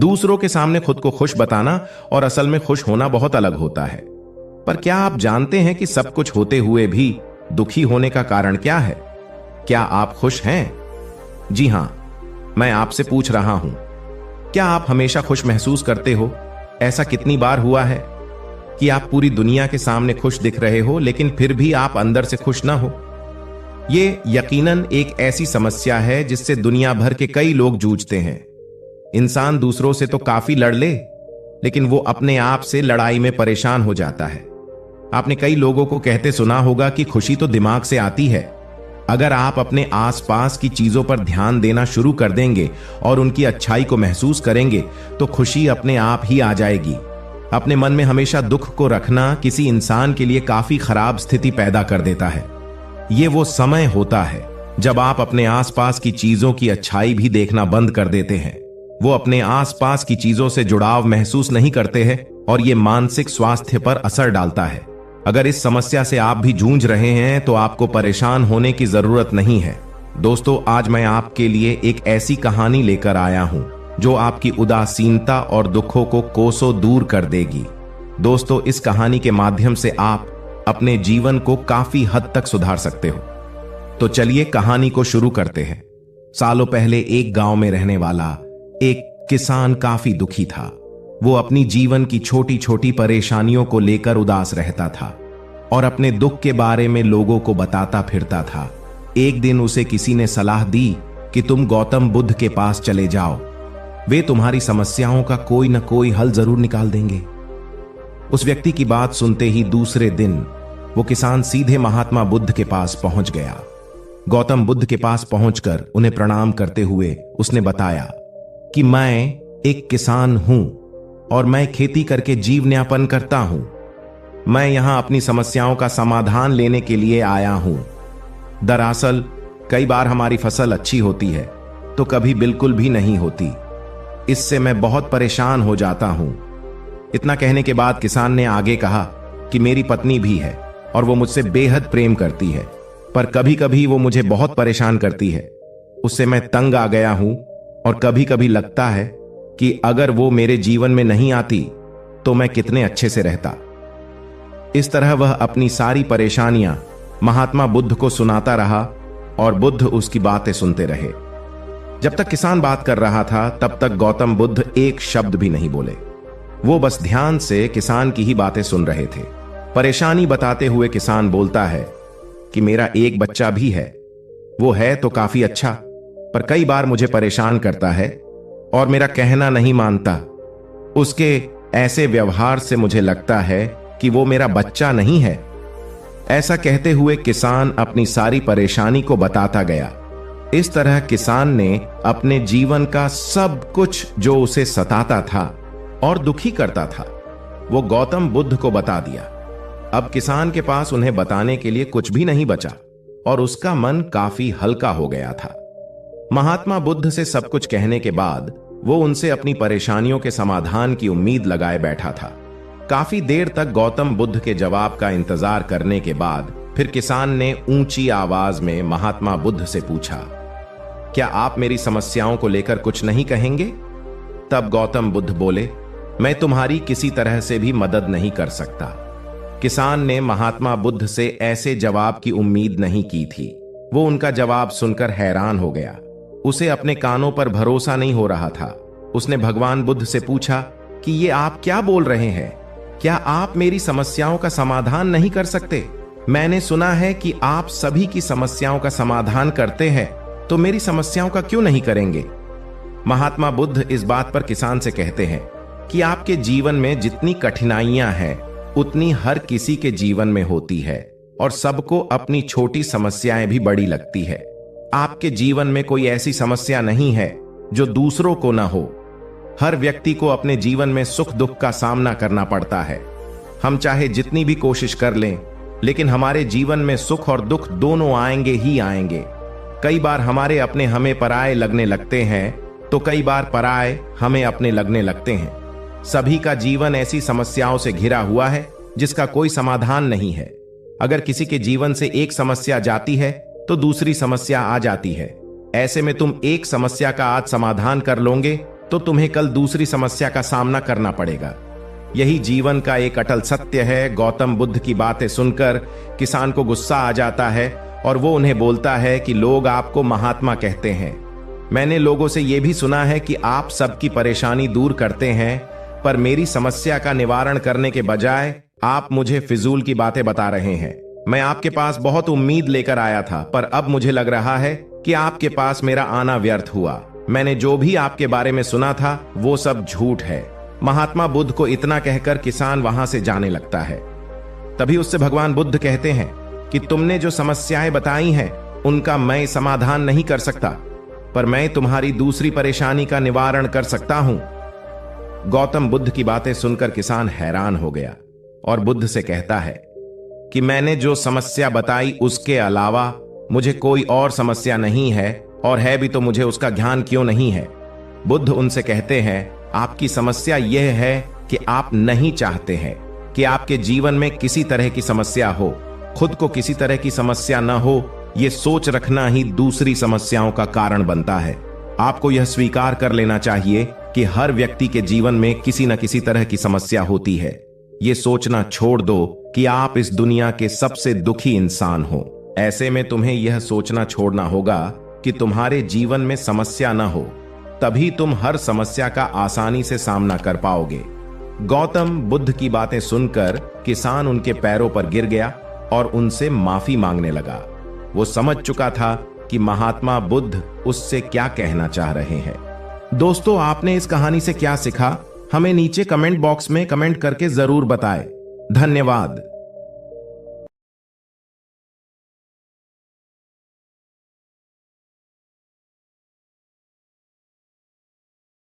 दूसरों के सामने खुद को खुश बताना और असल में खुश होना बहुत अलग होता है। पर क्या आप जानते हैं कि सब कुछ होते हुए भी दुखी होने का कारण क्या है? क्या आप खुश हैं? जी हां, मैं आपसे पूछ रहा हूं, क्या आप हमेशा खुश महसूस करते हो? ऐसा कितनी बार हुआ है कि आप पूरी दुनिया के सामने खुश दिख रहे हो लेकिन फिर भी आप अंदर से खुश ना हो? ये यकीनन एक ऐसी समस्या है जिससे दुनिया भर के कई लोग जूझते हैं। इंसान दूसरों से तो काफी लड़ ले, लेकिन वो अपने आप से लड़ाई में परेशान हो जाता है। आपने कई लोगों को कहते सुना होगा कि खुशी तो दिमाग से आती है। अगर आप अपने आसपास की चीजों पर ध्यान देना शुरू कर देंगे और उनकी अच्छाई को महसूस करेंगे तो खुशी अपने आप ही आ जाएगी। अपने मन में हमेशा दुख को रखना किसी इंसान के लिए काफी खराब स्थिति पैदा कर देता है। ये वो समय होता है जब आप अपने आसपास की चीजों की अच्छाई भी देखना बंद कर देते हैं। वो अपने आसपास की चीजों से जुड़ाव महसूस नहीं करते हैं और ये मानसिक स्वास्थ्य पर असर डालता है। अगर इस समस्या से आप भी जूझ रहे हैं तो आपको परेशान होने की जरूरत नहीं है। दोस्तों, आज मैं आपके लिए एक ऐसी कहानी लेकर आया हूं जो आपकी उदासीनता और दुखों को कोसों दूर कर देगी। दोस्तों, इस कहानी के माध्यम से आप अपने जीवन को काफी हद तक सुधार सकते हो। तो चलिए कहानी को शुरू करते हैं। सालों पहले एक गांव में रहने वाला एक किसान काफी दुखी था। वो अपनी जीवन की छोटी छोटी परेशानियों को लेकर उदास रहता था और अपने दुख के बारे में लोगों को बताता फिरता था। एक दिन उसे किसी ने सलाह दी कि तुम गौतम बुद्ध के पास चले जाओ, वे तुम्हारी समस्याओं का कोई न कोई हल जरूर निकाल देंगे। उस व्यक्ति की बात सुनते ही दूसरे दिन वो किसान सीधे महात्मा बुद्ध के पास पहुंच गया। गौतम बुद्ध के पास पहुंचकर उन्हें प्रणाम करते हुए उसने बताया कि मैं एक किसान हूं और मैं खेती करके जीवन यापन करता हूं। मैं यहां अपनी समस्याओं का समाधान लेने के लिए आया हूं। दरअसल कई बार हमारी फसल अच्छी होती है तो कभी बिल्कुल भी नहीं होती। इससे मैं बहुत परेशान हो जाता हूं। इतना कहने के बाद किसान ने आगे कहा कि मेरी पत्नी भी है और वो मुझसे बेहद प्रेम करती है, पर कभी कभी वो मुझे बहुत परेशान करती है। उससे मैं तंग आ गया हूं और कभी कभी लगता है कि अगर वो मेरे जीवन में नहीं आती तो मैं कितने अच्छे से रहता। इस तरह वह अपनी सारी परेशानियां महात्मा बुद्ध को सुनाता रहा और बुद्ध उसकी बातें सुनते रहे। जब तक किसान बात कर रहा था तब तक गौतम बुद्ध एक शब्द भी नहीं बोले। वो बस ध्यान से किसान की ही बातें सुन रहे थे। परेशानी बताते हुए किसान बोलता है कि मेरा एक बच्चा भी है। वो है तो काफी अच्छा, पर कई बार मुझे परेशान करता है और मेरा कहना नहीं मानता। उसके ऐसे व्यवहार से मुझे लगता है कि वो मेरा बच्चा नहीं है। ऐसा कहते हुए किसान अपनी सारी परेशानी को बताता गया। इस तरह किसान ने अपने जीवन का सब कुछ जो उसे सताता था और दुखी करता था वो गौतम बुद्ध को बता दिया। अब किसान के पास उन्हें बताने के लिए कुछ भी नहीं बचा और उसका मन काफी हल्का हो गया था। महात्मा बुद्ध से सब कुछ कहने के बाद वो उनसे अपनी परेशानियों के समाधान की उम्मीद लगाए बैठा था। काफी देर तक गौतम बुद्ध के जवाब का इंतजार करने के बाद फिर किसान ने ऊंची आवाज में महात्मा बुद्ध से पूछा, क्या आप मेरी समस्याओं को लेकर कुछ नहीं कहेंगे? तब गौतम बुद्ध बोले, मैं तुम्हारी किसी तरह से भी मदद नहीं कर सकता। किसान ने महात्मा बुद्ध से ऐसे जवाब की उम्मीद नहीं की थी। वो उनका जवाब सुनकर हैरान हो गया। उसे अपने कानों पर भरोसा नहीं हो रहा था। उसने भगवान बुद्ध से पूछा कि ये आप क्या बोल रहे हैं? क्या आप मेरी समस्याओं का समाधान नहीं कर सकते? मैंने सुना है कि आप सभी की समस्याओं का समाधान करते हैं, तो मेरी समस्याओं का क्यों नहीं करेंगे? महात्मा बुद्ध इस बात पर किसान से कहते हैं कि आपके जीवन में जितनी कठिनाइयां हैं उतनी हर किसी के जीवन में होती है और सबको अपनी छोटी समस्याएं भी बड़ी लगती है। आपके जीवन में कोई ऐसी समस्या नहीं है जो दूसरों को ना हो। हर व्यक्ति को अपने जीवन में सुख दुख का सामना करना पड़ता है। हम चाहे जितनी भी कोशिश कर लें, लेकिन हमारे जीवन में सुख और दुख दोनों आएंगे ही आएंगे। कई बार हमारे अपने हमें पराये लगने लगते हैं तो कई बार पराये हमें अपने लगने लगते हैं। सभी का जीवन ऐसी समस्याओं से घिरा हुआ है जिसका कोई समाधान नहीं है। अगर किसी के जीवन से एक समस्या जाती है तो दूसरी समस्या आ जाती है। ऐसे में तुम एक समस्या का आज समाधान कर लोगे तो तुम्हें कल दूसरी समस्या का सामना करना पड़ेगा। यही जीवन का एक अटल सत्य है। गौतम बुद्ध की बातें सुनकर किसान को गुस्सा आ जाता है और वो उन्हें बोलता है कि लोग आपको महात्मा कहते हैं। मैंने लोगों से यह भी सुना है कि आप सबकी परेशानी दूर करते हैं, पर मेरी समस्या का निवारण करने के बजाय आप मुझे फिजूल की बातें बता रहे हैं। मैं आपके पास बहुत उम्मीद लेकर आया था, पर अब मुझे लग रहा है कि आपके पास मेरा आना व्यर्थ हुआ। मैंने जो भी आपके बारे में सुना था वो सब झूठ है। महात्मा बुद्ध को इतना कहकर किसान वहां से जाने लगता है। तभी उससे भगवान बुद्ध कहते हैं कि तुमने जो समस्याएं बताई हैं उनका मैं समाधान नहीं कर सकता, पर मैं तुम्हारी दूसरी परेशानी का निवारण कर सकता हूं। गौतम बुद्ध की बातें सुनकर किसान हैरान हो गया और बुद्ध से कहता है कि मैंने जो समस्या बताई उसके अलावा मुझे कोई और समस्या नहीं है, और है भी तो मुझे उसका ज्ञान क्यों नहीं है। बुद्ध उनसे कहते हैं, आपकी समस्या यह है कि आप नहीं चाहते हैं कि आपके जीवन में किसी तरह की समस्या हो। खुद को किसी तरह की समस्या न हो, यह सोच रखना ही दूसरी समस्याओं का कारण बनता है। आपको यह स्वीकार कर लेना चाहिए कि हर व्यक्ति के जीवन में किसी न किसी तरह की समस्या होती है। ये सोचना छोड़ दो कि आप इस दुनिया के सबसे दुखी इंसान हो। ऐसे में तुम्हें यह सोचना छोड़ना होगा कि तुम्हारे जीवन में समस्या न हो, तभी तुम हर समस्या का आसानी से सामना कर पाओगे। गौतम बुद्ध की बातें सुनकर किसान उनके पैरों पर गिर गया और उनसे माफी मांगने लगा। वो समझ चुका था कि महात्मा बुद्ध उससे क्या कहना चाह रहे हैं। दोस्तों, आपने इस कहानी से क्या सीखा, हमें नीचे कमेंट बॉक्स में कमेंट करके जरूर बताएं। धन्यवाद।